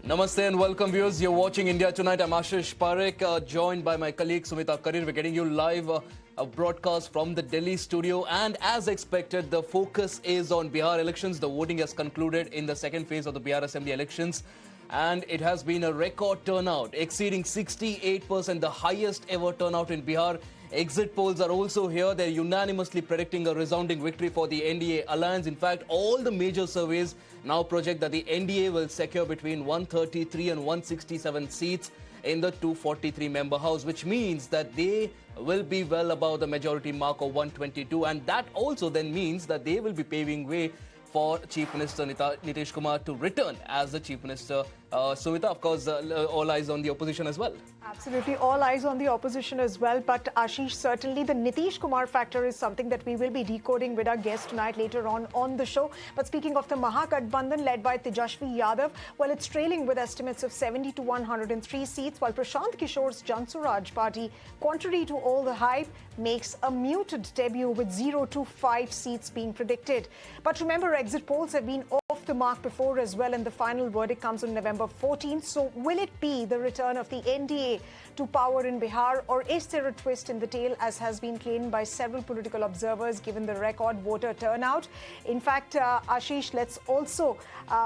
Namaste and welcome viewers. You're watching India Tonight. I'm Ashish Parekh, joined by my colleague Sumita Karir. We're getting you live a broadcast from the Delhi studio. And as expected, the focus is on Bihar elections. The voting has concluded in the second phase of the Bihar Assembly elections. And it has been a record turnout, exceeding 68%, the highest ever turnout in Bihar. Exit polls are also here. They're unanimously predicting a resounding victory for the NDA alliance. In fact, all the major surveys now project that the NDA will secure between 133 and 167 seats in the 243-member House, which means that they will be well above the majority mark of 122. And that also then means that they will be paving way for Chief Minister Nitish Kumar to return as the Chief Minister. Sumita, of course, all eyes on the opposition as well. Absolutely, all eyes on the opposition as well. But Ashish, certainly the Nitish Kumar factor is something that we will be decoding with our guest tonight later on the show. But speaking of the Mahagathbandhan led by Tejashwi Yadav, well, it's trailing with estimates of 70 to 103 seats, while Prashant Kishore's Jan Swaraj party, contrary to all the hype, makes a muted debut with 0 to 5 seats being predicted. But remember, exit polls have been off the mark before as well, and the final verdict comes on November 14th. So will it be the return of the NDA to power in Bihar, or is there a twist in the tail, as has been claimed by several political observers given the record voter turnout? In fact, Ashish, let's also,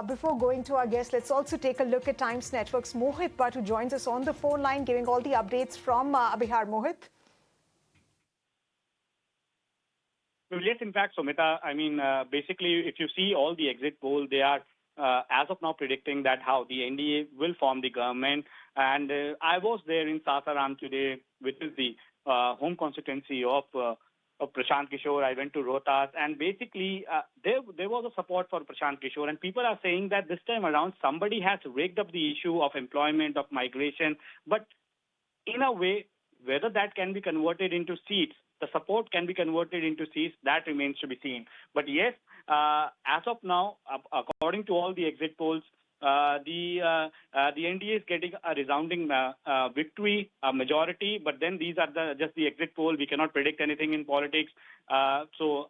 before going to our guest, let's also take a look at Times Network's Mohit Bhatt, who joins us on the phone line, giving all the updates from Bihar. Mohit? Well, yes, in fact, Sumita, basically, if you see all the exit polls, they are, as of now, predicting that how the NDA will form the government. And I was there in Sasaram today, which is the home constituency of Prashant Kishore. I went to Rohtas, and basically, there was a support for Prashant Kishore. And people are saying that this time around, somebody has rigged up the issue of employment, of migration. But in a way, whether that can be converted into seats, the support can be converted into seats, that remains to be seen. But yes, as of now, according to all the exit polls, the NDA is getting a resounding victory, a majority. But then these are just the exit poll. We cannot predict anything in politics. So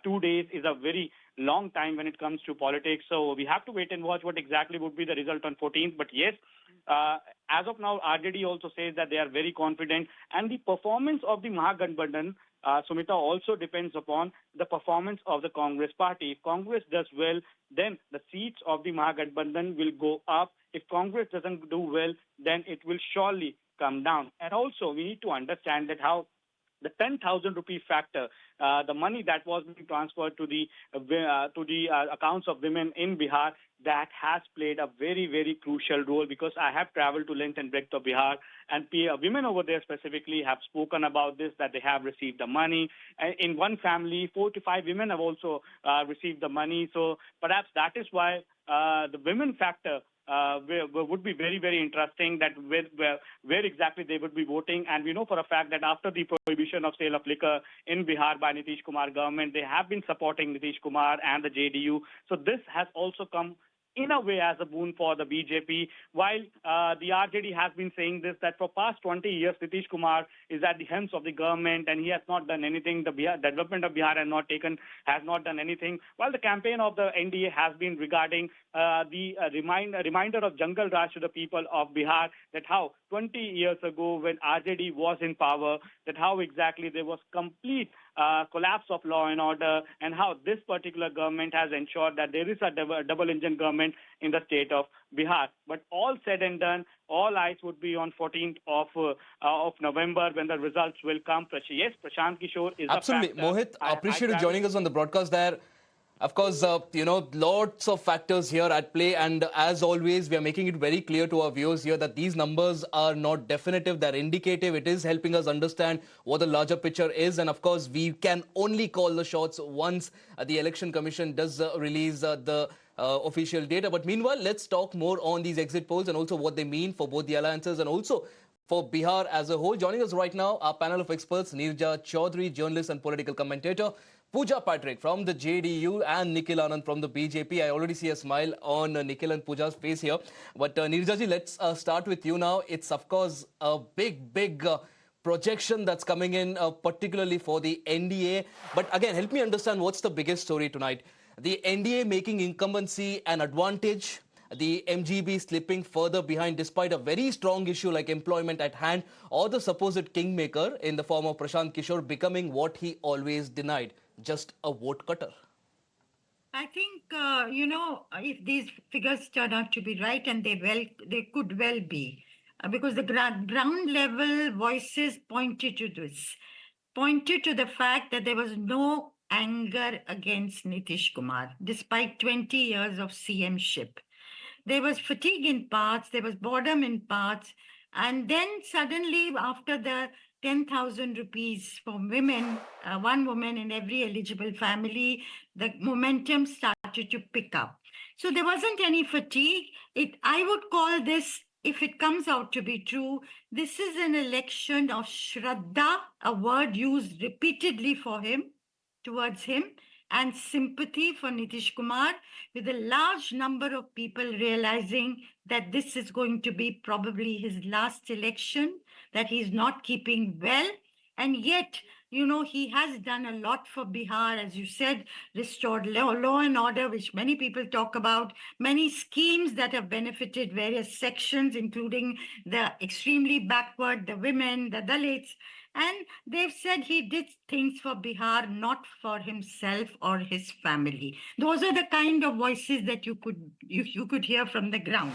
2 days is a very long time when it comes to politics. So we have to wait and watch what exactly would be the result on 14th. But yes, as of now, RJD also says that they are very confident. And the performance of the Mahagathbandhan, Sumita, also depends upon the performance of the Congress party. If Congress does well, then the seats of the Mahagathbandhan will go up. If Congress doesn't do well, then it will surely come down. And also, we need to understand that how the 10,000 rupee factor, the money that was being transferred to the accounts of women in Bihar, that has played a very, very crucial role, because I have traveled to length and breadth of Bihar, and women over there specifically have spoken about this, that they have received the money. In one family, 4 to 5 women have also received the money. So perhaps that is why the women factor would be very, very interesting, that where exactly they would be voting. And we know for a fact that after the prohibition of sale of liquor in Bihar by Nitish Kumar government, they have been supporting Nitish Kumar and the JDU. So this has also come in a way as a boon for the BJP, while the RJD has been saying this, that for past 20 years, Nitish Kumar is at the helms of the government and he has not done anything. The development of Bihar has not done anything, while the campaign of the NDA has been regarding the reminder of Jungle Raj to the people of Bihar, that how 20 years ago when RJD was in power, that how exactly there was complete collapse of law and order, and how this particular government has ensured that there is a double engine government in the state of Bihar. But all said and done, all eyes would be on 14th of November when the results will come. Yes, Prashant Kishore is absolutely a factor. Mohit, appreciate you joining us on the broadcast there. Of course, lots of factors here at play. And as always, we are making it very clear to our viewers here that these numbers are not definitive. They're indicative. It is helping us understand what the larger picture is. And of course, we can only call the shots once the Election Commission does release the official data. But meanwhile, let's talk more on these exit polls and also what they mean for both the alliances and also for Bihar as a whole. Joining us right now, our panel of experts, Neerja Chaudhary, journalist and political commentator, Pooja Patrick from the JDU, and Nikhil Anand from the BJP. I already see a smile on Nikhil and Pooja's face here. But Neerja ji, let's start with you now. It's, of course, a big projection that's coming in, particularly for the NDA. But again, help me understand what's the biggest story tonight. The NDA making incumbency an advantage, the MGB slipping further behind despite a very strong issue like employment at hand, or the supposed kingmaker in the form of Prashant Kishore becoming what he always denied, just a vote cutter? I think if these figures turn out to be right, and they could well be, because the ground level voices pointed to this, pointed to the fact that there was no anger against Nitish Kumar, despite 20 years of CM-ship. There was fatigue in parts, there was boredom in parts, and then suddenly, after the 10,000 rupees for women, one woman in every eligible family, the momentum started to pick up. So there wasn't any fatigue. I would call this, if it comes out to be true, this is an election of Shraddha, a word used repeatedly towards him, and sympathy for Nitish Kumar, with a large number of people realizing that this is going to be probably his last election, that he's not keeping well. And yet, he has done a lot for Bihar, as you said, restored law and order, which many people talk about, many schemes that have benefited various sections, including the extremely backward, the women, the Dalits. And they've said he did things for Bihar, not for himself or his family. Those are the kind of voices that you could hear from the ground.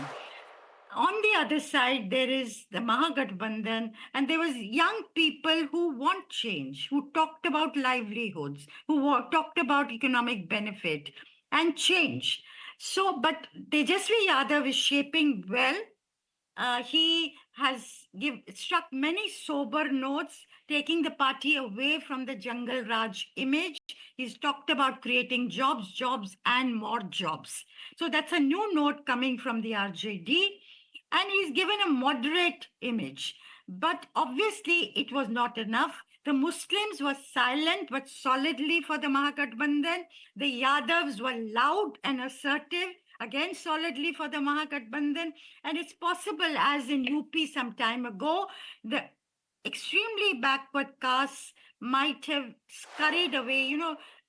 On the other side, there is the Mahagathbandhan, and there was young people who want change, who talked about livelihoods, who talked about economic benefit and change. So, but Tejasvi Yadav is shaping well. He has struck many sober notes, taking the party away from the Jungle Raj image. He's talked about creating jobs, and more jobs. So that's a new note coming from the RJD. And he's given a moderate image. But obviously, it was not enough. The Muslims were silent but solidly for the Mahagathbandhan. The Yadavs were loud and assertive, again solidly for the Mahagathbandhan. And it's possible, as in UP some time ago, the extremely backward castes might have scurried away.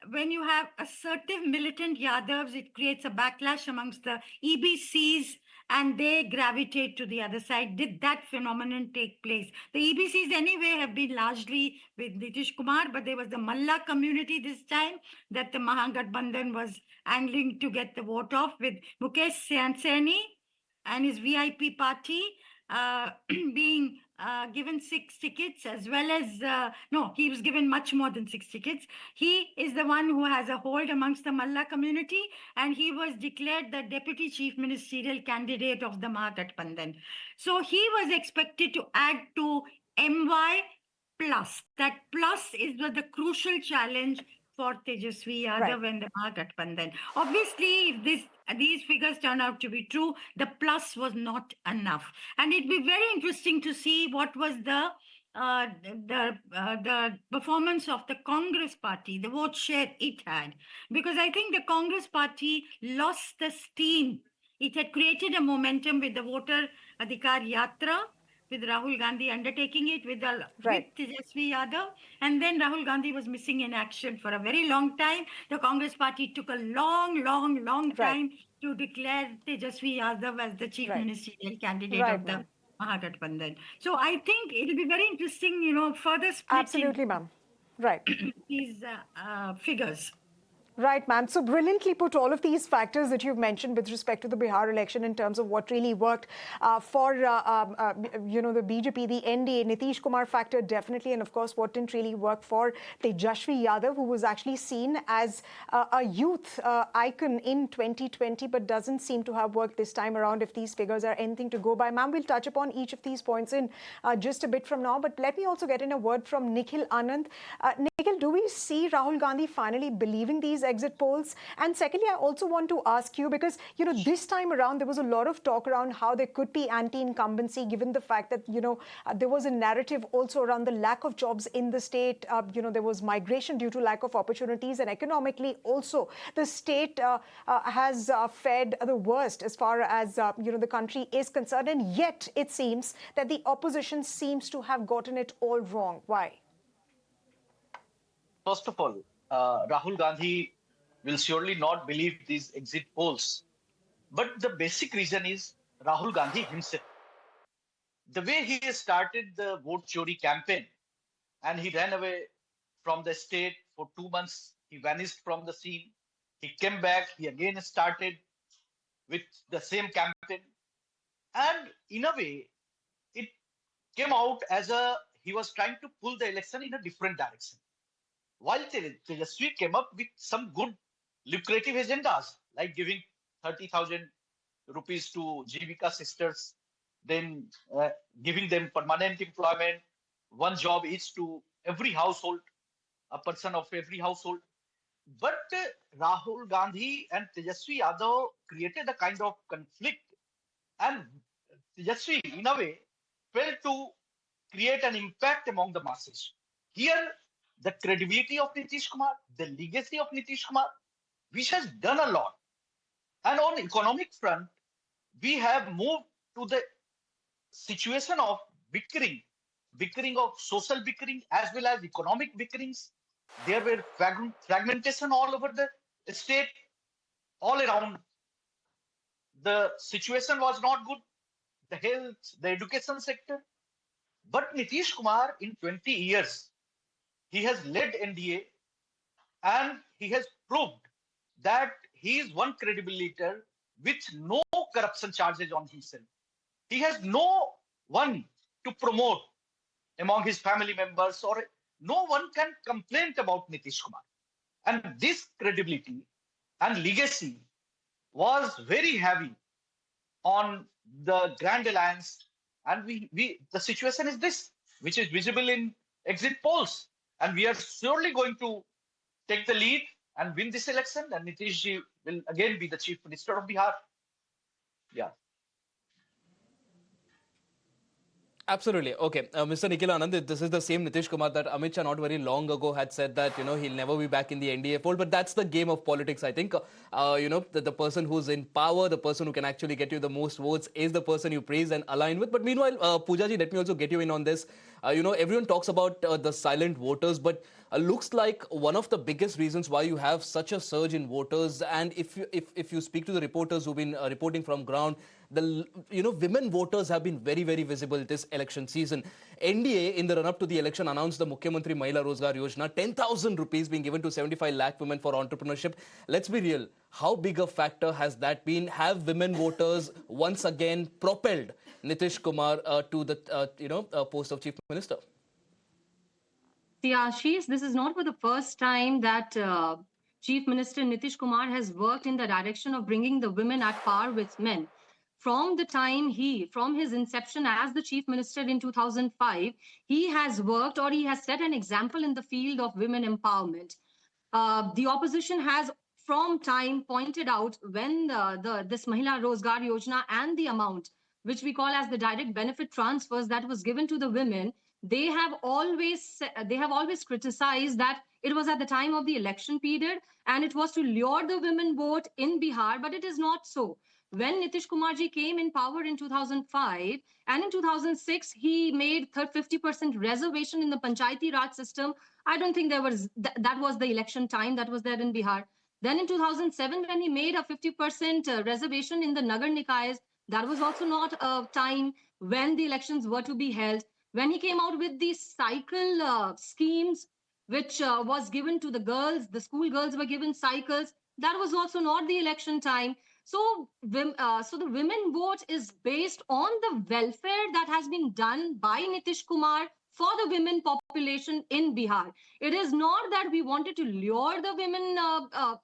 When you have assertive militant Yadavs, it creates a backlash amongst the EBCs, and they gravitate to the other side. Did that phenomenon take place? The EBCs anyway have been largely with Nitish Kumar, but there was the Malla community this time that the Mahagathbandhan was angling to get the vote off, with Mukesh Saini and his VIP party being given 6 tickets, as well as, no, he was given much more than 6 tickets. He is the one who has a hold amongst the Malla community, and he was declared the deputy chief ministerial candidate of the Mahagathbandhan. So he was expected to add to MY plus. That plus is the crucial challenge for Tejasvi Yadav and the Mahagathbandhan. Obviously, if these figures turn out to be true, the plus was not enough. And it'd be very interesting to see what was the performance of the Congress party, the vote share it had. Because I think the Congress party lost the steam. It had created a momentum with the voter Adhikar Yatra, with Rahul Gandhi undertaking it with Tejasvi Yadav. And then Rahul Gandhi was missing in action for a very long time. The Congress party took a long time to declare Tejasvi Yadav as the chief ministerial candidate of the Mahagathbandhan. So I think it'll be very interesting, further splitting. Absolutely, ma'am. Right. These figures. Right, ma'am. So brilliantly put, all of these factors that you've mentioned with respect to the Bihar election in terms of what really worked for, the BJP, the NDA, Nitish Kumar factor definitely, and of course what didn't really work for Tejasvi Yadav, who was actually seen as a youth icon in 2020, but doesn't seem to have worked this time around if these figures are anything to go by. Ma'am, we'll touch upon each of these points in just a bit from now, but let me also get in a word from Nikhil Anand. Nikhil, do we see Rahul Gandhi finally believing these exit polls? And secondly, I also want to ask you, because, this time around, there was a lot of talk around how there could be anti-incumbency, given the fact that, there was a narrative also around the lack of jobs in the state. There was migration due to lack of opportunities, and economically also the state has fared the worst as far as, the country is concerned. And yet it seems that the opposition seems to have gotten it all wrong. Why? First of all, Rahul Gandhi will surely not believe these exit polls. But the basic reason is Rahul Gandhi himself. The way he has started the vote chori campaign, and he ran away from the state for 2 months. He vanished from the scene. He came back. He again started with the same campaign. And in a way, it came out as he was trying to pull the election in a different direction. While Tejaswi came up with some good lucrative agendas, like giving 30,000 rupees to Jivika sisters, then giving them permanent employment, one job each to every household, a person of every household. But Rahul Gandhi and Tejaswi Yadav created a kind of conflict, and Tejaswi, in a way, failed to create an impact among the masses. Here, the credibility of Nitish Kumar, the legacy of Nitish Kumar, which has done a lot. And on economic front, we have moved to the situation of bickering, bickering of social bickering as well as economic bickerings. There were fragmentation all over the state, all around. The situation was not good. The health, the education sector. But Nitish Kumar, in 20 years, he has led NDA and he has proved that he is one credible leader with no corruption charges on himself. He has no one to promote among his family members, or no one can complain about Nitish Kumar. And this credibility and legacy was very heavy on the Grand Alliance. And the situation is this, which is visible in exit polls. And we are surely going to take the lead and win this election. And Nitish ji will again be the Chief Minister of Bihar. Yeah. Absolutely. Okay. Mr. Nikhil Anand, this is the same Nitish Kumar that Amit Shah not very long ago had said that, he'll never be back in the NDA fold. But that's the game of politics, I think. The person who's in power, the person who can actually get you the most votes is the person you praise and align with. But meanwhile, Pooja ji, let me also get you in on this. Everyone talks about the silent voters, but looks like one of the biggest reasons why you have such a surge in voters. And if you speak to the reporters who've been reporting from ground, the women voters have been very, very visible this election season. NDA in the run-up to the election announced the Mukhyamantri Mahila Rozgar Yojana, 10,000 rupees being given to 75 lakh women for entrepreneurship. Let's be real. How big a factor has that been? Have women voters once again propelled Nitish Kumar to the post of Chief Minister? See, Ashish, this is not for the first time that Chief Minister Nitish Kumar has worked in the direction of bringing the women at par with men. From his inception as the Chief Minister in 2005, he has worked, or he has set an example in the field of women empowerment. The opposition has from time pointed out when this Mahila Rozgar Yojana and the amount, which we call as the direct benefit transfers that was given to the women, they have always criticized that it was at the time of the election period and it was to lure the women vote in Bihar, but it is not so. When Nitish Kumar ji came in power in 2005 and in 2006, he made 50% reservation in the Panchayati Raj system. I don't think there was that was the election time that was there in Bihar. Then in 2007, when he made a 50% reservation in the Nagar Nikayas, that was also not a time when the elections were to be held. When he came out with these cycle schemes, which was given to the girls, the school girls were given cycles, that was also not the election time. So the women vote is based on the welfare that has been done by Nitish Kumar for the women population in Bihar. It is not that we wanted to lure the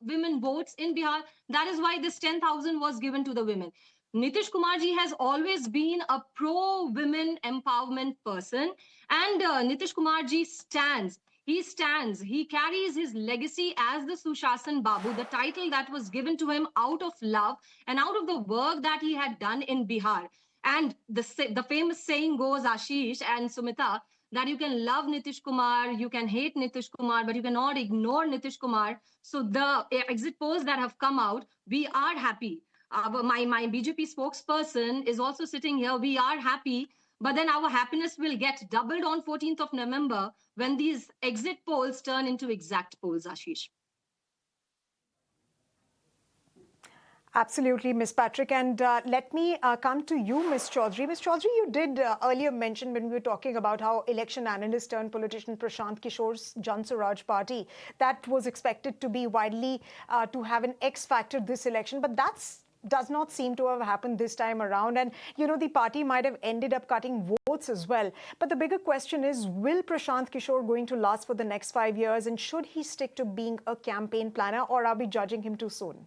women votes in Bihar. That is why this 10,000 was given to the women. Nitish Kumar ji has always been a pro-women empowerment person, and Nitish Kumar ji stands. He carries his legacy as the Sushasan Babu, the title that was given to him out of love and out of the work that he had done in Bihar. And the famous saying goes, Ashish and Sumita, that you can love Nitish Kumar, you can hate Nitish Kumar, but you cannot ignore Nitish Kumar. So the exit polls that have come out, we are happy. My BJP spokesperson is also sitting here. We are happy, but then our happiness will get doubled on 14th of November when these exit polls turn into exact polls, Ashish. Absolutely, Ms. Patrick. And let me come to you, Ms. Chaudhary. Ms. Chaudhary, you did earlier mention when we were talking about how election analyst turned politician Prashant Kishore's Jan Swaraj party, that was expected to be widely to have an X factor this election. But that's does not seem to have happened this time around. And, you know, the party might have ended up cutting votes as well. But the bigger question is, will Prashant Kishore going to last for the next 5 years? And should he stick to being a campaign planner, or are we judging him too soon?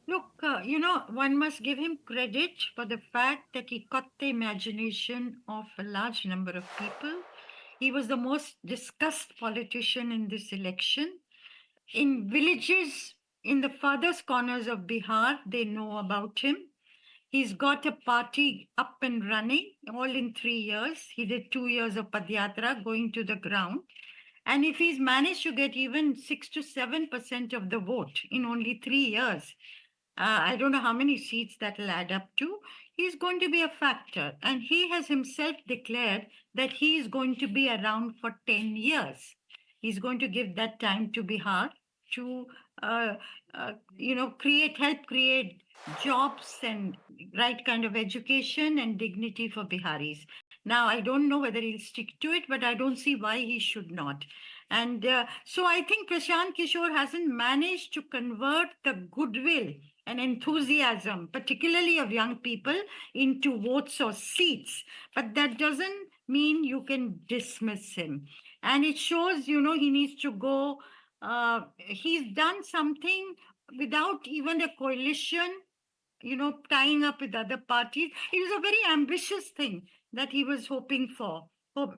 Look, you know, one must give him credit for the fact that he caught the imagination of a large number of people. He was the most discussed politician in this election. In villages in the farthest corners of Bihar, they know about him. He's got a party up and running all in 3 years. He did 2 years of Padyatra going to the ground. And if he's managed to get even 6 to 7% of the vote in only 3 years, I don't know how many seats that will add up to. He's going to be a factor. And he has himself declared that he is going to be around for 10 years. He's going to give that time to Bihar to, help create jobs and right kind of education and dignity for Biharis. Now, I don't know whether he'll stick to it, but I don't see why he should not. And so I think Prashant Kishore hasn't managed to convert the goodwill and enthusiasm, particularly of young people, into votes or seats. But that doesn't mean you can dismiss him. And it shows, you know, he needs to go. He's done something without even a coalition, you know, tying up with other parties. It was a very ambitious thing that he was hoping for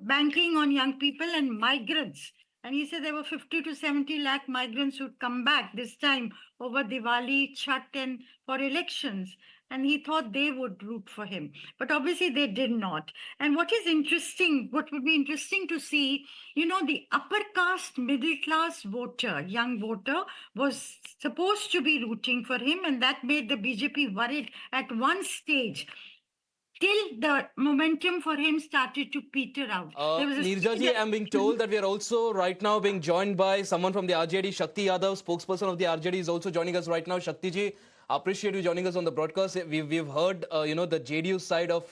banking on young people and migrants. And he said there were 50 to 70 lakh migrants who'd come back this time over Diwali, Chhat, and for elections. And he thought they would root for him. But obviously they did not. And what is interesting, what would be interesting to see, you know, the upper caste, middle class voter, young voter, was supposed to be rooting for him. And that made the BJP worried at one stage, till the momentum for him started to peter out. Neerja ji, I'm being told that we are also right now being joined by someone from the RJD, Shakti Yadav, spokesperson of the RJD, is also joining us right now. Shakti ji, appreciate you joining us on the broadcast. We've heard, the JDU side of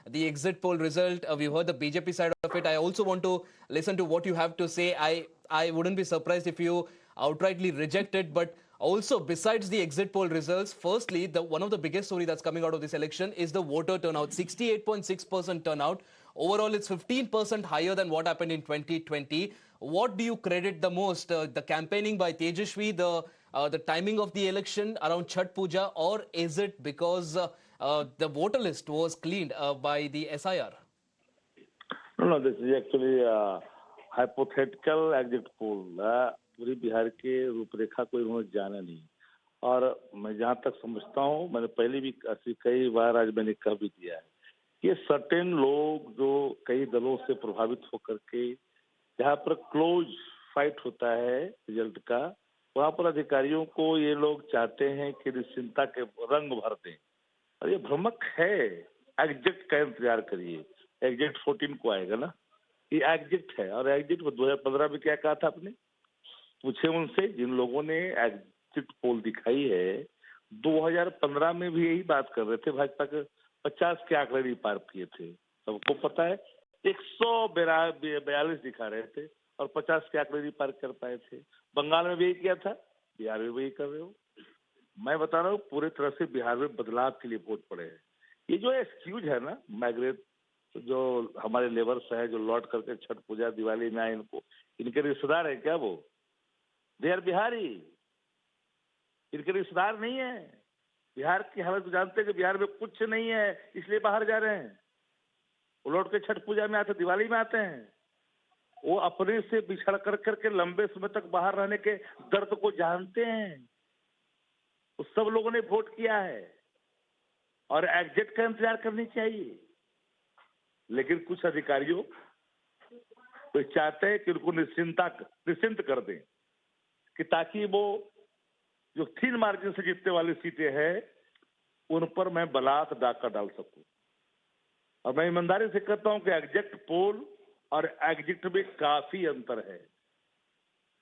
the exit poll result. We've heard the BJP side of it. I also want to listen to what you have to say. I wouldn't be surprised if you outrightly reject it, but also, besides the exit poll results, firstly, one of the biggest story that's coming out of this election is the voter turnout. 68.6% turnout. Overall, it's 15% higher than what happened in 2020. What do you credit the most? The campaigning by Tejashwi, the timing of the election around Chhat Puja, or is it because the voter list was cleaned by the SIR? No, this is actually a hypothetical exit poll. पूरी बिहार के रूपरेखा को इन्होंने जाना नहीं। और मैं जहाँ तक समझता हूँ, मैंने पहले भी कई बार आज मैंने कह भी दिया है कि सर्टेन लोग जो कई दलों से प्रभावित होकर के जहाँ पर क्लोज फाइट होता है रिजल्ट का, वहाँ पर अधिकारियों को ये लोग चाहते हैं कि निश्चिंता के रंग भर दें। और ये भ्रमक है। एग्जिट का इंतजार करिए, एग्जिट 14 को आएगा ना, ये एग्जिट है। और एग्जिट 2015 में क्या कहा था आपने? पूछे उनसे जिन लोगों ने एग्जिट पोल दिखाई है। 2015 में भी यही बात कर रहे थे, भाजपा के 50 के आंकड़े नहीं पार किए थे, सबको पता है। 142 दिखा रहे थे और 50 के आंकड़े नहीं पार कर पाए थे। बंगाल में भी यही किया था, बिहार में भी यही कर रहे हो। मैं बता रहा हूँ पूरी तरह से बिहार में बदलाव के लिए वोट पड़े हैं। ये जो एक्सक्यूज है ना, माइग्रेट जो हमारे लेबर्स है जो लौट करके छठ पूजा दिवाली में आए, इनके रिश्तेदार है क्या? वो दे आर बिहारी, इनके रिश्तेदार नहीं है। बिहार की हालत जानते हैं कि बिहार में कुछ नहीं है, इसलिए बाहर जा रहे हैं। वो लौट के छठ पूजा में आते, दिवाली में आते हैं। वो अपने से बिछड़ कर करके लंबे समय तक बाहर रहने के दर्द को जानते हैं। वो सब लोगों ने वोट किया है और एग्जिट का इंतजार करनी चाहिए। लेकिन कुछ अधिकारियों तो चाहते हैं कि उनको निश्चिंत कर दें, कि ताकि वो जो थीन मार्जिन से जीतने वाली सीटें हैं उन पर मैं बलात् डाका डाल सकूं। और मैं ईमानदारी से कहता हूं कि एग्जिट पोल और एग्जिट में काफी अंतर है।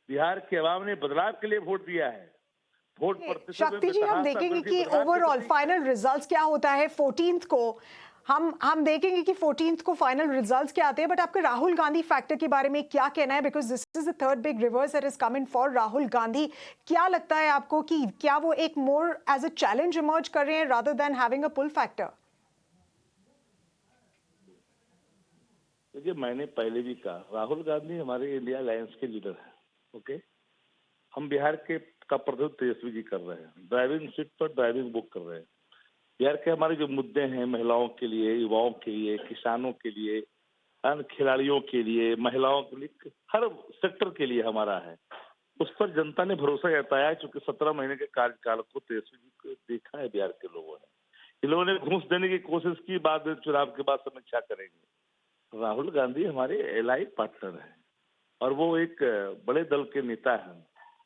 बिहार के अवाम ने बदलाव के लिए वोट दिया है, वोट प्रतिशत शक्ति जी, हम देखेंगे कि ओवरऑल फाइनल रिजल्ट्स क्या होता है 14th को। हम देखेंगे कि 14th को फाइनल रिजल्ट्स क्या आते हैं, बट आपके राहुल गांधी फैक्टर के बारे में क्या कहना है? Because this is the third big reverse that is coming for Rahul Gandhi. क्या लगता है आपको कि क्या वो एक more as a challenge emerge कर रहे हैं rather than having a pull factor? देखिए, मैंने पहले भी कहा, राहुल गांधी हमारे इंडिया अलायंस के लीडर हैं। ओके, हम बिहार के का प्रतिनिधित्व तेजस्वी जी कर रहे हैं, ड्राइविंग सीट पर ड्राइविंग बुक कर रहे हैं। बिहार के हमारे जो मुद्दे हैं, महिलाओं के लिए, युवाओं के लिए, किसानों के लिए, अन्य खिलाड़ियों के लिए, महिलाओं के लिए, हर सेक्टर के लिए हमारा है। उस पर जनता ने भरोसा जताया है, क्योंकि 17 महीने के कार्यकाल को तेजस्वी जी को देखा है बिहार के लोगों ने। इन लोगों ने घूस देने की कोशिश की, बाद में चुनाव के बाद समीक्षा करेंगे। राहुल गांधी हमारे एलाई पार्टनर हैं और वो एक बड़े दल के नेता हैं।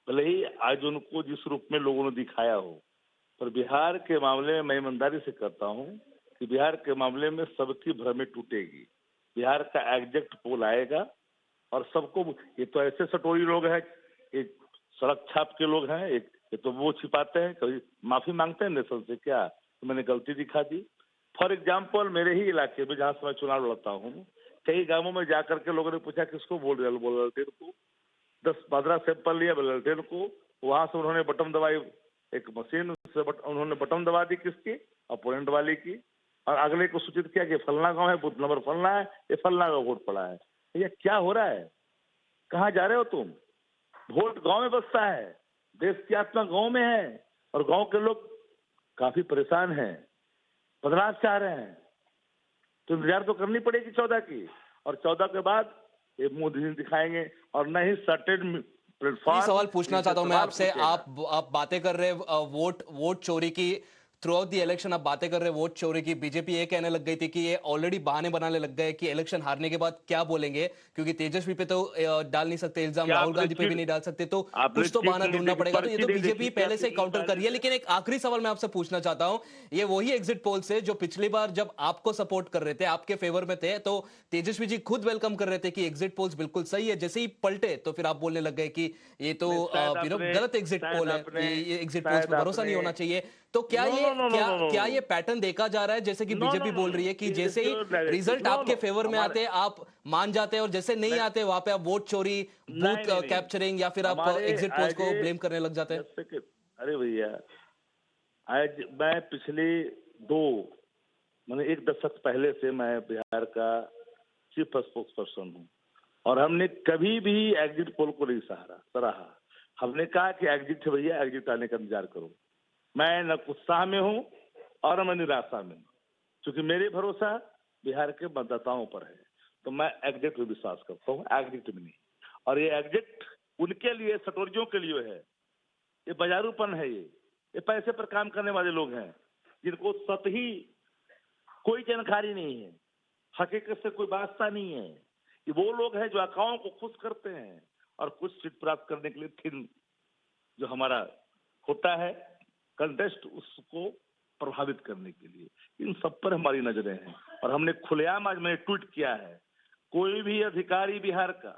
भले ही आज उनको जिस रूप में लोगों ने दिखाया हो, पर बिहार के मामले में मैं ईमानदारी से कहता हूं कि बिहार के मामले में सबकी भ्रमें टूटेगी। बिहार का एग्जैक्ट पोल आएगा और सबको, ये तो ऐसे सटोरी लोग हैं, एक सड़क छाप के लोग हैं, एक ये तो वो छिपाते हैं, कभी माफी मांगते हैं नेशन से, क्या तो मैंने गलती दिखा दी। फॉर एग्जाम्पल, मेरे ही इलाके में जहां से मैं चुनाव लड़ता हूँ, कई गांवों में जाकर के लोगों ने पूछा किसको बोल ललटेन को, 10-15 सैंपल लिया ललटेन को। वहां से उन्होंने बटन दबाई, एक मशीन से उन्होंने बटन दबा दी किसकी, अपोनेंट वाले की, और अगले को सूचित किया कि फलना गांव है, बूथ नंबर फलना है, ये फलना का वोट पड़ा है। ये क्या हो रहा है? कहाँ जा रहे हो तुम? वोट गांव में बसता है, देश की आत्मा गांव में है, और गांव के लोग काफी परेशान हैं, बदलाव चाह रहे हैं। तो इंतजार तो करनी पड़ेगी 14 की, और 14 के बाद ये मोदी दिखाएंगे, और नहीं सर्टेन प्लेटफॉर्म। सवाल पूछना चाहता हूं मैं आपसे, आप बातें कर रहे हैं वोट चोरी की, थ्रू आउट द इलेक्शन आप बातें कर रहे हैं वोट चोरी की। बीजेपी ये कहने लग गई थी कि ये ऑलरेडी बहाने बनाने लग गए कि इलेक्शन हारने के बाद क्या बोलेंगे, क्योंकि तेजस्वी पे तो डाल नहीं सकते इल्जाम, राहुल गांधी पे भी नहीं डाल सकते, तो कुछ तो बहाना ढूंढना पड़ेगा। तो ये तो बीजेपी पहले से काउंटर कर रही है। लेकिन एक आखिरी सवाल मैं आपसे पूछना चाहता हूं, ये वही एग्जिट पोल से जो पिछली बार जब आपको सपोर्ट कर रहे थे, आपके फेवर में थे, तो तेजस्वी जी खुद वेलकम कर रहे थे कि एग्जिट पोल्स बिल्कुल सही है। जैसे ही पलटे तो फिर आप बोलने लग गए कि ये तो गलत एग्जिट पोल है, ये एग्जिट पोल्स पे भरोसा नहीं होना चाहिए। तो क्या ये पैटर्न देखा जा रहा है, जैसे कि बीजेपी बोल रही है कि जैसे ही रिजल्ट आपके फेवर में आते हैं आप मान जाते हैं, और जैसे नहीं आते वहां पे आप वोट चोरी, बूथ कैप्चरिंग या फिर आप एग्जिट पोल्स को ब्लेम करने लग जाते हैं? अरे भैया, आज मैं पिछले एक दशक पहले से मैं बिहार का चीफ स्पोक्स पर्सन हूँ, और हमने कभी भी एग्जिट पोल को नहीं सराहा। हमने कहा कि एग्जिट है भैया, एग्जिट आने का इंतजार करो। मैं न उत्साह में हूं और मैं निराशा में हूं, क्योंकि मेरे भरोसा बिहार के मतदाताओं पर है। तो मैं एग्जिट में विश्वास करता हूँ, एग्जिट में नहीं। और ये एग्जिट उनके लिए, सटोरियों के लिए है, ये बाजारूपन है, ये पैसे पर काम करने वाले लोग हैं, जिनको सतही कोई जानकारी नहीं है, हकीकत से कोई वास्ता नहीं है। ये वो लोग हैं जो आकाओं को खुश करते हैं और कुछ सीट प्राप्त करने के लिए फिर जो हमारा होता है कंटेस्ट, उसको प्रभावित करने के लिए। इन सब पर हमारी नजरें हैं, और हमने खुलेआम, आज मैंने ट्वीट किया है, कोई भी अधिकारी बिहार का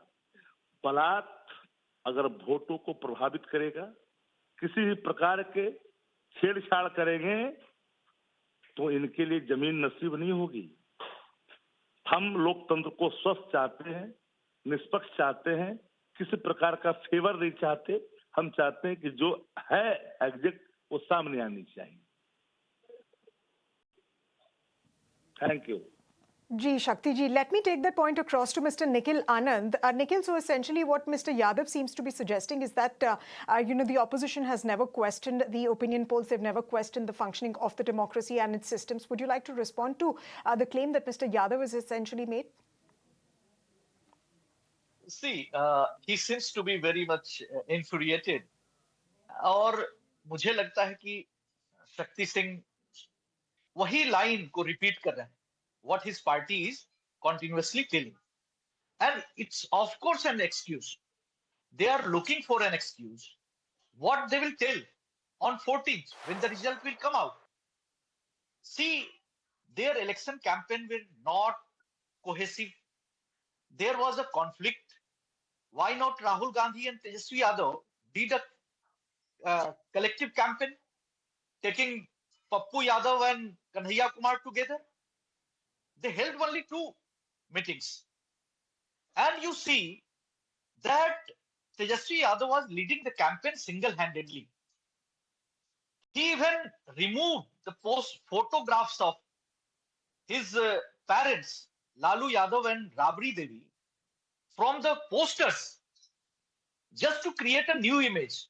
बलात् अगर वोटों को प्रभावित करेगा, किसी भी प्रकार के छेड़छाड़ करेंगे, तो इनके लिए जमीन नसीब नहीं होगी। हम लोकतंत्र को स्वस्थ चाहते हैं, निष्पक्ष चाहते हैं, किसी प्रकार का फेवर नहीं चाहते। हम चाहते हैं कि जो है एग्जिट वो सामने आनी चाहिए। Thank you. Ji, Shakti ji, let me take that point across to Mr. Nikhil Anand. Nikhil, so essentially what Mr. Yadav seems to be suggesting is that, the opposition has never questioned the opinion polls. They've never questioned the functioning of the democracy and its systems. Would you like to respond to the claim that Mr. Yadav has essentially made? See, he seems to be very much infuriated. और मुझे लगता है कि शक्ति सिंह वही line को repeat कर रहे हैं, what his party is continuously telling. And it's of course an excuse. They are looking for an excuse. What they will tell on 14th when the result will come out. See, their election campaign were not cohesive. There was a conflict. Why not Rahul Gandhi and Tejaswi Yadav did a collective campaign, taking Pappu Yadav and Kanhaiya Kumar together. They held only 2 meetings. And you see that Tejasvi Yadav was leading the campaign single-handedly. He even removed the photographs of his parents, Lalu Yadav and Rabri Devi, from the posters just to create a new image,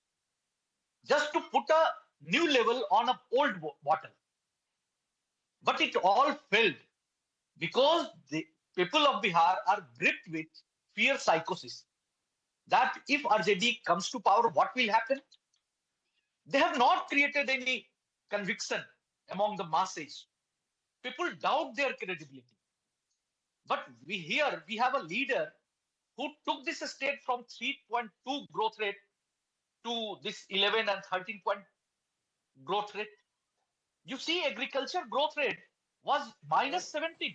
just to put a new level on an old bottle. But it all failed because the people of Bihar are gripped with fear psychosis. That if RJD comes to power, what will happen? They have not created any conviction among the masses. People doubt their credibility. But we have a leader who took this state from 3.2 growth rate to this 11 and 13 point growth rate. You see, agriculture growth rate was minus 17.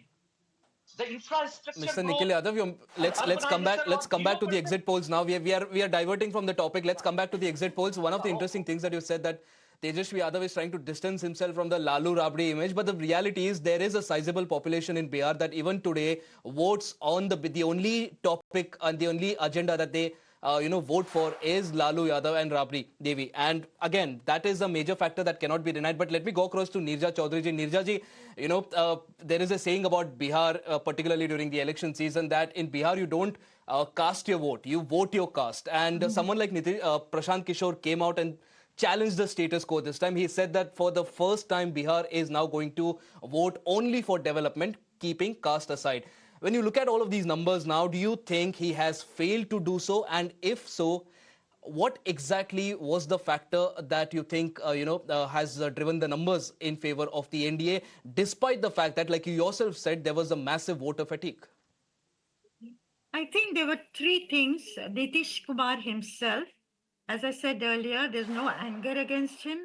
The infrastructure Mr. growth, Nikhil Yadav, let's come back. Let's come back to the exit polls now. We are diverting from the topic. Let's come back to the exit polls. One of the interesting things that you said that Tejasvi Yadav is trying to distance himself from the Lalu Rabri image, but the reality is there is a sizable population in Bihar that even today votes on the only topic and the only agenda that they vote for is Lalu Yadav and Rabri Devi. And again, that is a major factor that cannot be denied. But let me go across to Nirja Chaudhary ji. Nirja ji, there is a saying about Bihar, particularly during the election season, that in Bihar you don't cast your vote, you vote your caste. And someone like Prashant Kishore came out and challenged the status quo this time. He said that for the first time, Bihar is now going to vote only for development, keeping caste aside. When you look at all of these numbers now, do you think he has failed to do so? And if so, what exactly was the factor that you think has driven the numbers in favor of the NDA, despite the fact that, like you yourself said, there was a massive voter fatigue? I think there were 3 things. Nitish Kumar himself, as I said earlier, there's no anger against him.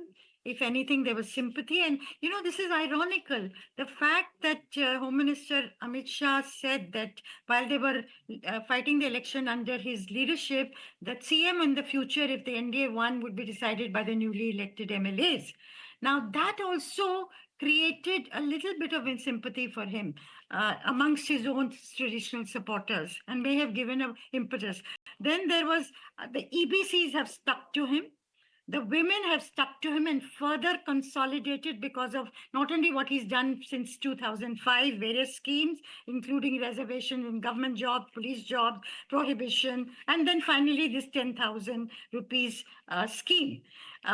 If anything, there was sympathy. And, this is ironical. The fact that Home Minister Amit Shah said that while they were fighting the election under his leadership, that CM in the future, if the NDA won, would be decided by the newly elected MLAs. Now, that also created a little bit of sympathy for him amongst his own traditional supporters and may have given an impetus. Then there was the EBCs have stuck to him. The women have stuck to him and further consolidated because of not only what he's done since 2005, various schemes, including reservation in government jobs, police jobs, prohibition, and then finally this 10,000 rupees scheme.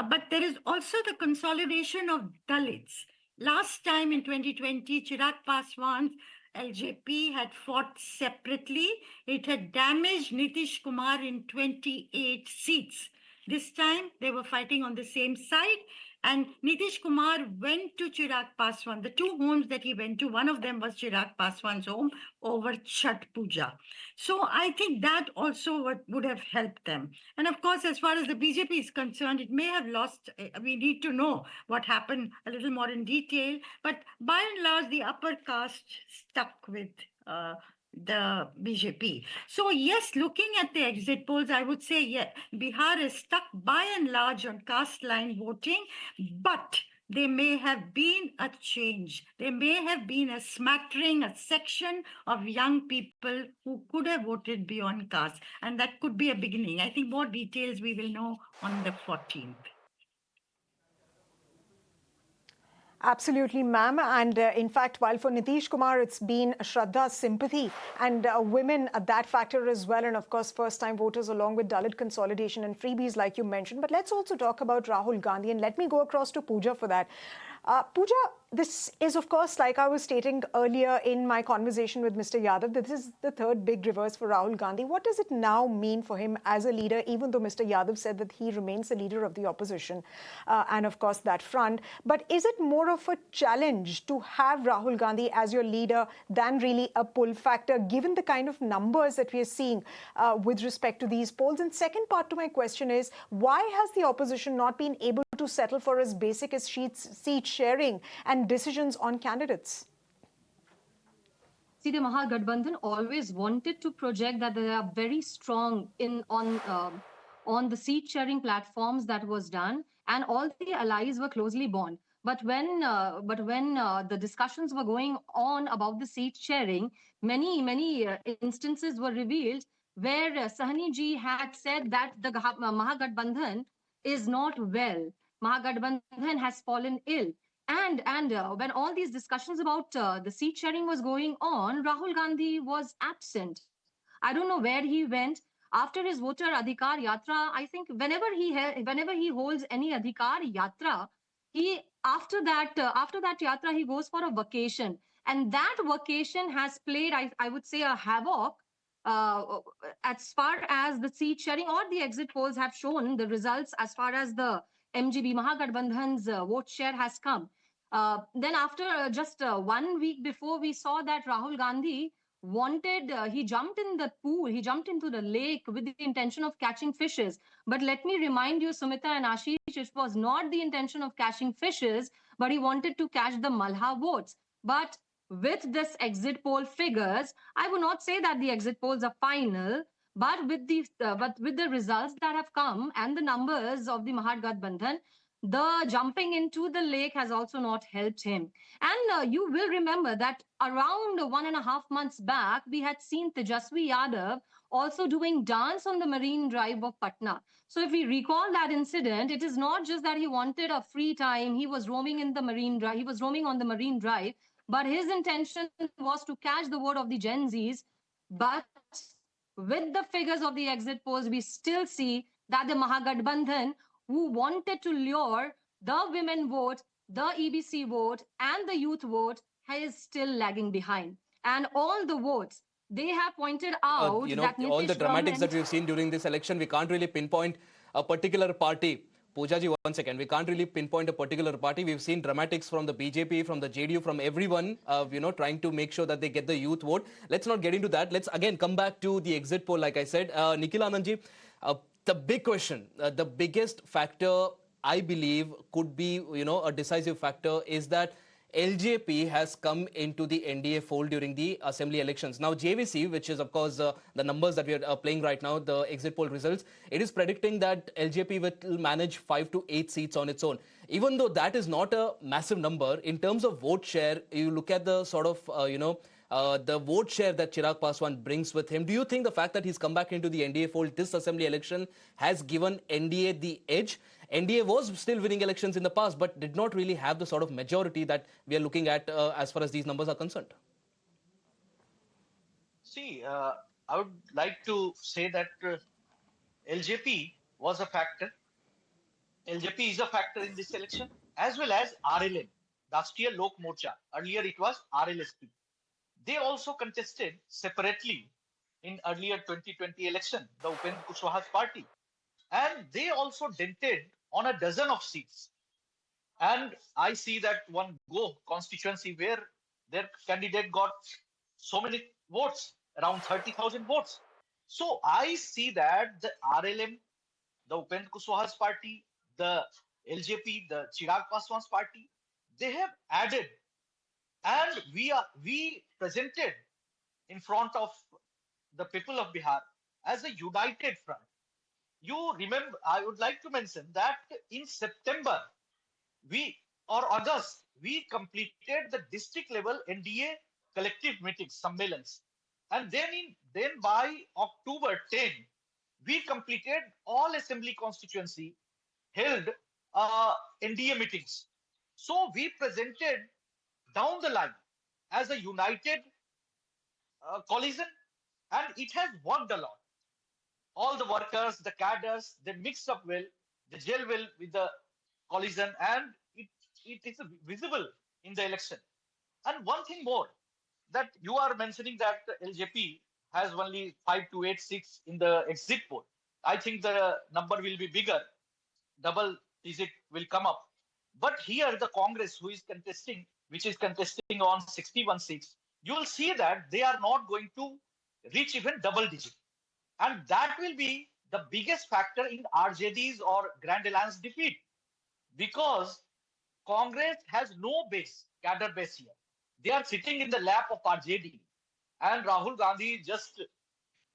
But there is also the consolidation of Dalits. Last time in 2020, Chirag Paswan's LJP had fought separately. It had damaged Nitish Kumar in 28 seats. This time, they were fighting on the same side. And Nitish Kumar went to Chirag Paswan. The 2 homes that he went to, one of them was Chirag Paswan's home over Chhat Puja. So I think that also would have helped them. And of course, as far as the BJP is concerned, it may have lost. We need to know what happened a little more in detail. But by and large, the upper caste stuck with the BJP. So yes, looking at the exit polls, I would say, yeah, Bihar is stuck by and large on caste line voting, but there may have been a change. There may have been a smattering, a section of young people who could have voted beyond caste, and that could be a beginning. I think more details we will know on the 14th. Absolutely, ma'am. And in fact, while for Nitish Kumar, it's been Shraddha's sympathy and women, that factor as well. And of course, first-time voters along with Dalit consolidation and freebies like you mentioned. But let's also talk about Rahul Gandhi. And let me go across to Pooja for that. Pooja, this is, of course, like I was stating earlier in my conversation with Mr. Yadav, this is the third big reverse for Rahul Gandhi. What does it now mean for him as a leader, even though Mr. Yadav said that he remains the leader of the opposition and, of course, that front? But is it more of a challenge to have Rahul Gandhi as your leader than really a pull factor, given the kind of numbers that we are seeing with respect to these polls? And second part to my question is, why has the opposition not been able to settle for as basic as seat sharing and decisions on candidates? See, the Mahagathbandhan always wanted to project that they are very strong on the seat sharing platforms that was done, and all the allies were closely bound. But when the discussions were going on about the seat sharing, many instances were revealed where Sahni ji had said that the Mahagathbandhan is not well. Mahagathbandhan has fallen ill. And when all these discussions about the seat sharing was going on, Rahul Gandhi was absent. I don't know where he went after his voter adhikar yatra. I think whenever he holds any adhikar yatra, he after that yatra he goes for a vacation, and that vacation has played, I would say, a havoc uh, as far as the seat sharing or the exit polls have shown the results as far as the MGB Mahagathbandhan's vote share has come. Then after just 1 week before, we saw that Rahul Gandhi he jumped in the pool, he jumped into the lake with the intention of catching fishes. But let me remind you, Sumita and Ashish, it was not the intention of catching fishes, but he wanted to catch the Malha votes. But with this exit poll figures, I would not say that the exit polls are final, but with the results that have come and the numbers of the Mahagathbandhan, the jumping into the lake has also not helped him. And you will remember that around 1.5 months back, we had seen Tejaswi Yadav also doing dance on the marine drive of Patna. So if we recall that incident, it is not just that he wanted a free time, he was roaming in the marine drive, he was roaming on the marine drive, but his intention was to catch the vote of the Gen Zs. But with the figures of the exit polls, we still see that the Mahagathbandhan, who wanted to lure the women vote, the EBC vote, and the youth vote, is still lagging behind. And all the votes, they have pointed out that all the Nitish dramatics that government. we've seen during this election, we can't really pinpoint a particular party. Pooja ji, 1 second. We can't really pinpoint a particular party. We've seen dramatics from the BJP, from the JDU, from everyone, trying to make sure that they get the youth vote. Let's not get into that. Let's again come back to the exit poll. Like I said, Nikhil Anand ji, the big question, the biggest factor I believe could be, a decisive factor is that LJP has come into the NDA fold during the assembly elections. Now, JVC, which is, of course, the numbers that we are playing right now, the exit poll results, it is predicting that LJP will manage 5 to 8 seats on its own. Even though that is not a massive number, in terms of vote share, you look at the sort of, the vote share that Chirag Paswan brings with him. Do you think the fact that he's come back into the NDA fold this assembly election has given NDA the edge? NDA was still winning elections in the past, but did not really have the sort of majority that we are looking at as far as these numbers are concerned. See, I would like to say that LJP was a factor. LJP is a factor in this election, as well as RLM, Rashtriya Lok Morcha. Earlier it was RLSP. They also contested separately in earlier 2020 election, the Upendra Kushwaha's party. And they also dented on a dozen of seats. And I see that one Go constituency where their candidate got so many votes, around 30,000 votes. So I see that the RLM, the Upendra Kushwaha's party, the LJP, the Chirag Paswan's party, they have added, and we presented in front of the people of Bihar as a united front. You remember, I would like to mention that in September, or August, we completed the district level NDA collective meetings, sammelans. And then by October 10, we completed all assembly constituency held NDA meetings. So we presented down the line as a united coalition, and it has worked a lot. All the workers, the cadres, they mix up well, they gel well with the coalition, and it is visible in the election. And one thing more, that you are mentioning that LJP has only 5 to 8 seats in the exit poll. I think the number will be bigger, double digit will come up. But here the Congress, which is contesting on 61 seats, you will see that they are not going to reach even double digit. And that will be the biggest factor in RJD's or Grand Alliance defeat, because Congress has no base, cadre base here. They are sitting in the lap of RJD. And Rahul Gandhi just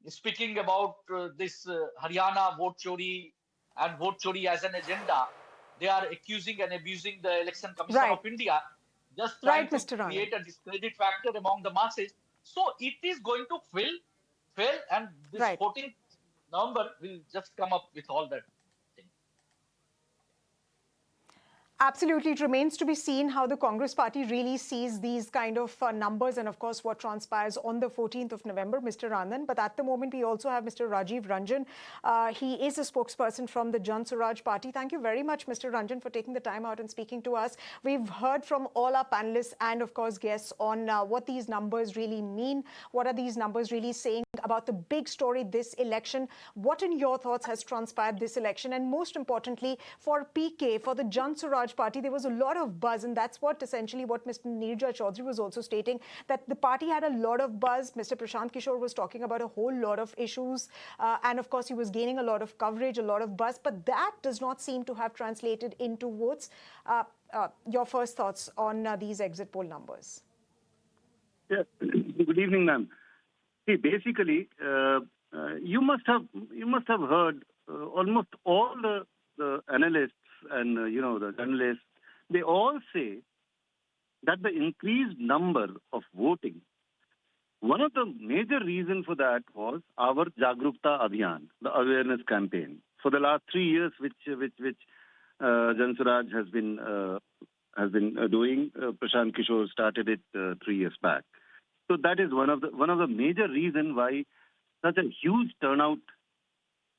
speaking about this Haryana vote chori and vote chori as an agenda. They are accusing and abusing the Election Commission Right. of India, just trying Right, to Mr. Anand. create a discredit factor among the masses. So it is going to fail, and this Right. 14th November will just come up with all that thing. Absolutely. It remains to be seen how the Congress party really sees these kind of numbers and, of course, what transpires on the 14th of November, Mr. Anand. But at the moment, we also have Mr. Rajiv Ranjan. He is a spokesperson from the Jan Swaraj party. Thank you very much, Mr. Ranjan, for taking the time out and speaking to us. We've heard from all our panelists and, of course, guests on what these numbers really mean. What are these numbers really saying about the big story this election? What, in your thoughts, has transpired this election? And most importantly, for PK, for the Jan Swaraj party, there was a lot of buzz, and that's what essentially what Mr. Neerja Chaudhary was also stating, that the party had a lot of buzz. Mr. Prashant Kishore was talking about a whole lot of issues, and of course he was gaining a lot of coverage, a lot of buzz, but that does not seem to have translated into votes. Your first thoughts on these exit poll numbers? Yeah. Good evening, ma'am. See, basically, you must have heard almost all the analysts and the journalists. They all say that the increased number of voting, one of the major reasons for that was our Jagrukta Abhiyan, the awareness campaign. For the last 3 years, which Jan Swaraj has been doing, Prashant Kishore started it 3 years back. So that is one of the major reasons why such a huge turnout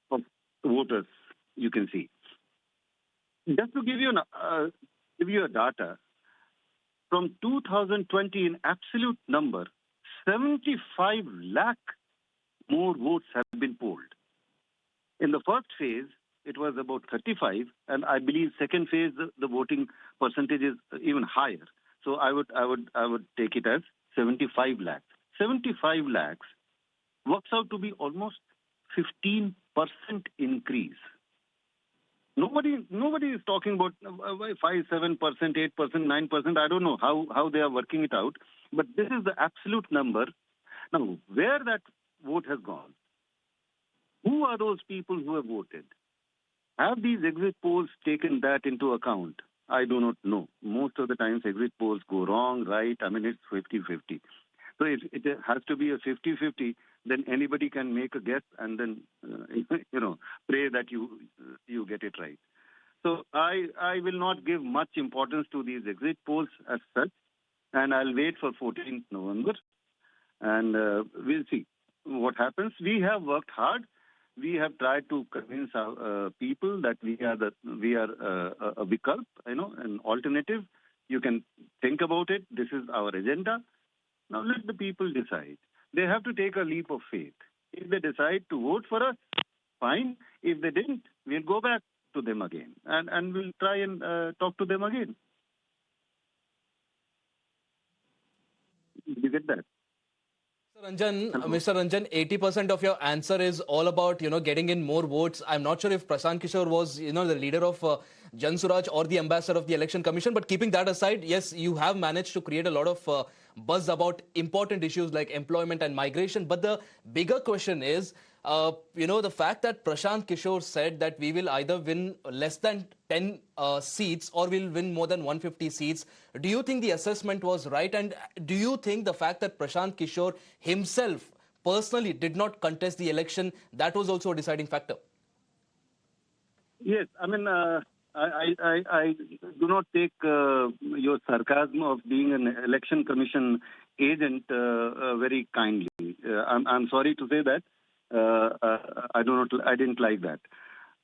of voters you can see. Just to give you a data, from 2020 in absolute number, 75 lakh more votes have been polled. In the first phase, it was about 35, and I believe second phase the voting percentage is even higher. So I would take it as 75 lakhs. 75 lakhs works out to be almost 15% increase. Nobody is talking about 5, 7%, 8%, 9%. I don't know how they are working it out, but this is the absolute number. Now, where that vote has gone, who are those people who have voted? Have these exit polls taken that into account? I do not know. Most of the times exit polls go wrong, right? I mean, it's 50-50. So if it has to be a 50-50, then anybody can make a guess and then, pray that you get it right. So I will not give much importance to these exit polls as such, and I'll wait for 14th November, and we'll see what happens. We have worked hard. We have tried to convince our people that we are a vikalp, an alternative. You can think about it. This is our agenda. Now let the people decide. They have to take a leap of faith. If they decide to vote for us, fine. If they didn't, we'll go back to them again and we'll try and talk to them again. Did you get that? Mr. Ranjan, 80% of your answer is all about, getting in more votes. I'm not sure if Prashant Kishore was, the leader of Jan Swaraj or the ambassador of the Election Commission. But keeping that aside, yes, you have managed to create a lot of buzz about important issues like employment and migration. But the bigger question is, the fact that Prashant Kishore said that we will either win less than 10 seats or we'll win more than 150 seats. Do you think the assessment was right? And do you think the fact that Prashant Kishore himself personally did not contest the election, that was also a deciding factor? Yes, I mean, I do not take your sarcasm of being an election commission agent very kindly. I'm sorry to say that. I didn't like that.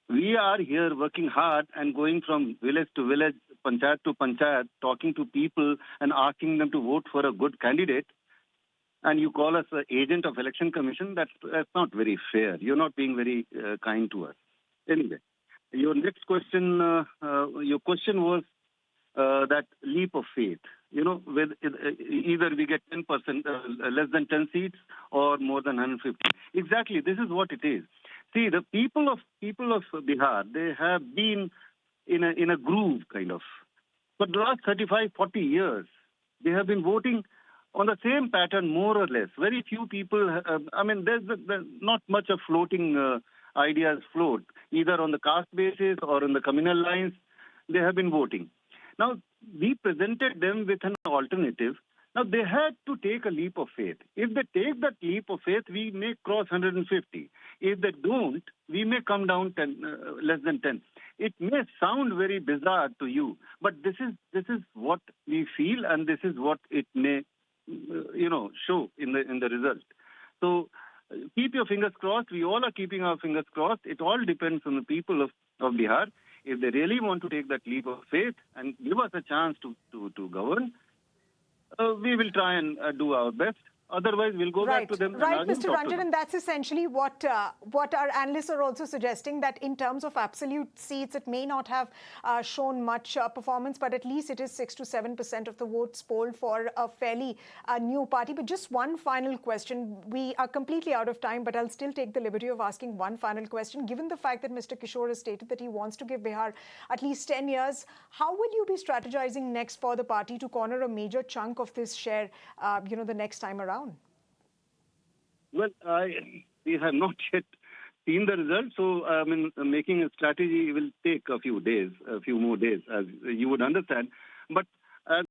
We are here working hard and going from village to village, panchayat to panchayat, talking to people and asking them to vote for a good candidate. And you call us an agent of election commission. That's not very fair. You're not being very kind to us. Anyway, your next question, your question was that leap of faith. With either we get 10%, less than 10 seats, or more than 150. Exactly, this is what it is. See, the people of Bihar, they have been in a groove kind of. For the last 35, 40 years, they have been voting on the same pattern, more or less. Very few people, there's not much of floating ideas float, either on the caste basis or on the communal lines. They have been voting. Now, we presented them with an alternative. Now, they had to take a leap of faith. If they take that leap of faith, we may cross 150. If they don't, we may come down less than 10. It may sound very bizarre to you, but this is what we feel, and this is what it may, show in the result. So keep your fingers crossed. We all are keeping our fingers crossed. It all depends on the people of Bihar. If they really want to take that leap of faith and give us a chance to govern, we will try and do our best. Otherwise, we'll go back to them. Right, Mr. Ranjan, and that's essentially what our analysts are also suggesting, that in terms of absolute seats, it may not have shown much performance, but at least it is 6 to 7% of the votes polled for a fairly new party. But just one final question. We are completely out of time, but I'll still take the liberty of asking one final question. Given the fact that Mr. Kishore has stated that he wants to give Bihar at least 10 years, how will you be strategizing next for the party to corner a major chunk of this share, the next time around? Well, we have not yet seen the results, so making a strategy will take a few more days, as you would understand. But as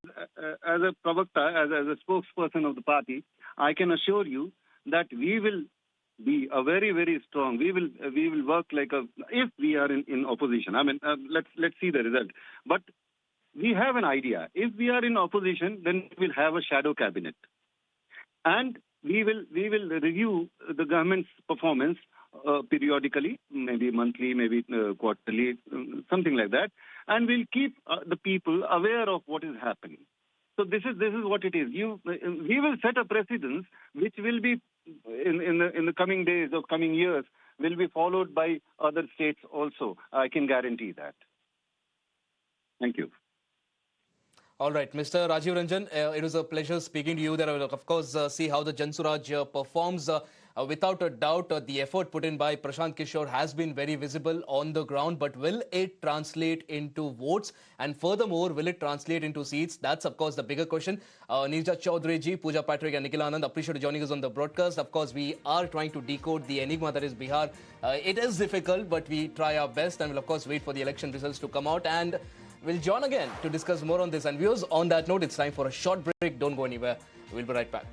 a pravakta, as a spokesperson of the party, I can assure you that we will be a very, very strong. We will work if we are in opposition. Let's see the result. But we have an idea. If we are in opposition, then we will have a shadow cabinet, and we will review the government's performance periodically, maybe monthly, maybe quarterly, something like that, and we'll keep the people aware of what is happening. So this is what it is. We will set a precedence which will be in the coming days or coming years will be followed by other states also. I can guarantee that. Thank you. All right, Mr. Rajiv Ranjan, it was a pleasure speaking to you. There, I will, of course, see how the Jan Suraj performs. Without a doubt, the effort put in by Prashant Kishore has been very visible on the ground, but will it translate into votes? And furthermore, will it translate into seats? That's, of course, the bigger question. Neerja Chaudhary ji, Pooja Patrick and Nikhil Anand, appreciate you joining us on the broadcast. Of course, we are trying to decode the enigma that is Bihar. It is difficult, but we try our best, and we'll, of course, wait for the election results to come out. And we'll join again to discuss more on this. And viewers, on that note, it's time for a short break. Don't go anywhere. We'll be right back.